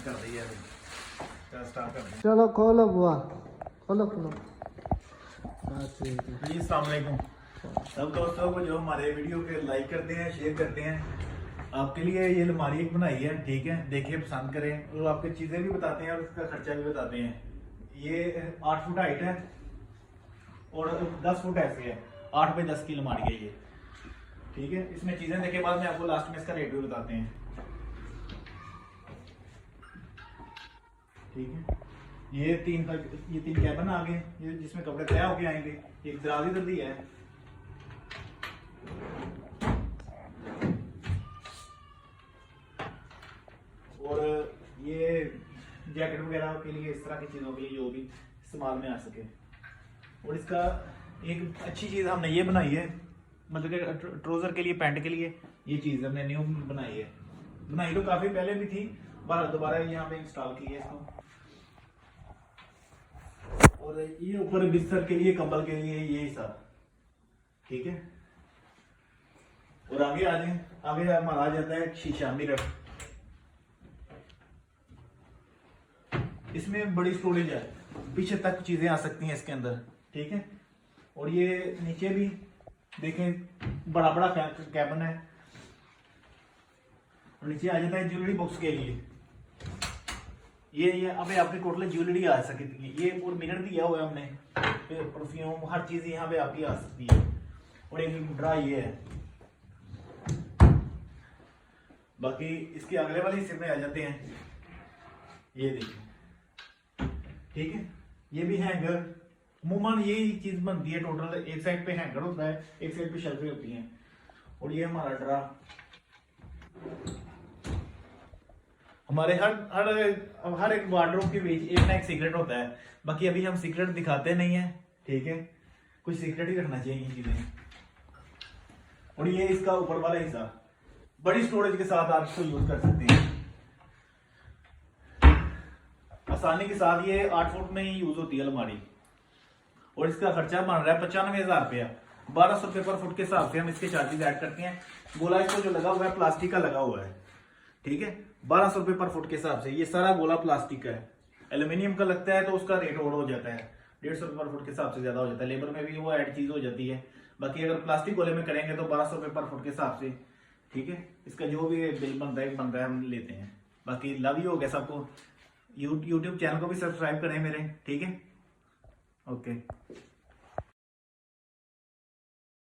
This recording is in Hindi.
कर रही है स्टार्ट कर दें। चलो खोलो बुआ, खोलो खोलो। जी अस्सलाम वालेकुम सब दोस्तों को जो हमारे वीडियो के लाइक करते हैं, शेयर करते हैं, आपके लिए ये अलमारी एक बनाई है, ठीक है। देखिए, पसंद करें और आपकी चीज़ें भी बताते हैं और उसका खर्चा भी बताते हैं। ये 8 फुट हाइट है और 10 फुट ऐसे है, 8 बाई 10 की अलमारी है ये, ठीक है। इसमें चीज़ें देखे बाद में आपको लास्ट में इसका रेट भी बताते हैं, ठीक है। ये तीन कैबिन आ गए, ये जिसमें कपड़े तैयार होके आएंगे। एक दराज इधर दी है, और ये जैकेट वगैरह के लिए, इस तरह की चीज़ों के लिए जो भी इस्तेमाल में आ सके। और इसका एक अच्छी चीज़ हमने ये बनाई है, मतलब कि ट्राउज़र के लिए, पैंट के लिए ये चीज़ हमने न्यू बनाई है। बनाई तो काफ़ी पहले भी थी, दोबारा यहाँ पे इंस्टॉल की है इसको। और ये ऊपर बिस्तर के लिए, कंबल के लिए ये हिस्सा, ठीक है। और आगे आ जाए, आगे हमारा आ जाता है शीशा मिरर। इसमें बड़ी स्टोरेज है, पीछे तक चीजें आ सकती हैं इसके अंदर, ठीक है। और ये नीचे भी देखें, बड़ा बड़ा कैबिन है। और नीचे आ जाता है ज्वेलरी बॉक्स के लिए। ये अभी आपकी टोटल ज्वेलरी आ सकती है। ये और मिरर दिया हुआ है हमने, परफ्यूम हर चीज यहाँ पे आपकी आ सकती है। और एक ड्रा ये है। बाकी इसके अगले वाले हिस्से में आ जाते हैं, ये देखिए, ठीक है। ये भी हैंगर, अमूमन ये चीज बनती है टोटल। एक साइड पे हैंगर होता है, एक साइड पे शेल्फें होती हैं। और ये हमारा ड्रा, हमारे हर एक वार्डरोब के बीच एक ना एक सीक्रेट होता है। बाकी अभी हम सीक्रेट दिखाते नहीं है, ठीक है। कुछ सीक्रेट ही रखना चाहिए चीजें। और ये इसका ऊपर वाला हिस्सा बड़ी स्टोरेज के साथ आप इसको यूज कर सकते हैं आसानी के साथ। ये 8 फुट में ही यूज होती है अलमारी। और इसका खर्चा बन रहा है 95,000 रुपया। 1200 रुपये पर फुट के हिसाब से हम इसके चार्जेस ऐड करते हैं। गोला इसको जो लगा हुआ है प्लास्टिक का लगा हुआ है, ठीक है। 1200 रुपये पर फुट के हिसाब से। ये सारा गोला प्लास्टिक का है। एल्यूमिनियम का लगता है तो उसका रेट और हो जाता है, 150 रुपये पर फुट के हिसाब से ज्यादा हो जाता है। लेबर में भी वो ऐड चीज हो जाती है। बाकी अगर प्लास्टिक गोले में करेंगे तो 1200 रुपये पर फुट के हिसाब से, ठीक है। इसका जो भी बिल बनता है हम लेते हैं। बाकी लव यू हो गया सबको। यूट्यूब चैनल को भी सब्सक्राइब करें मेरे, ठीक है। ओके।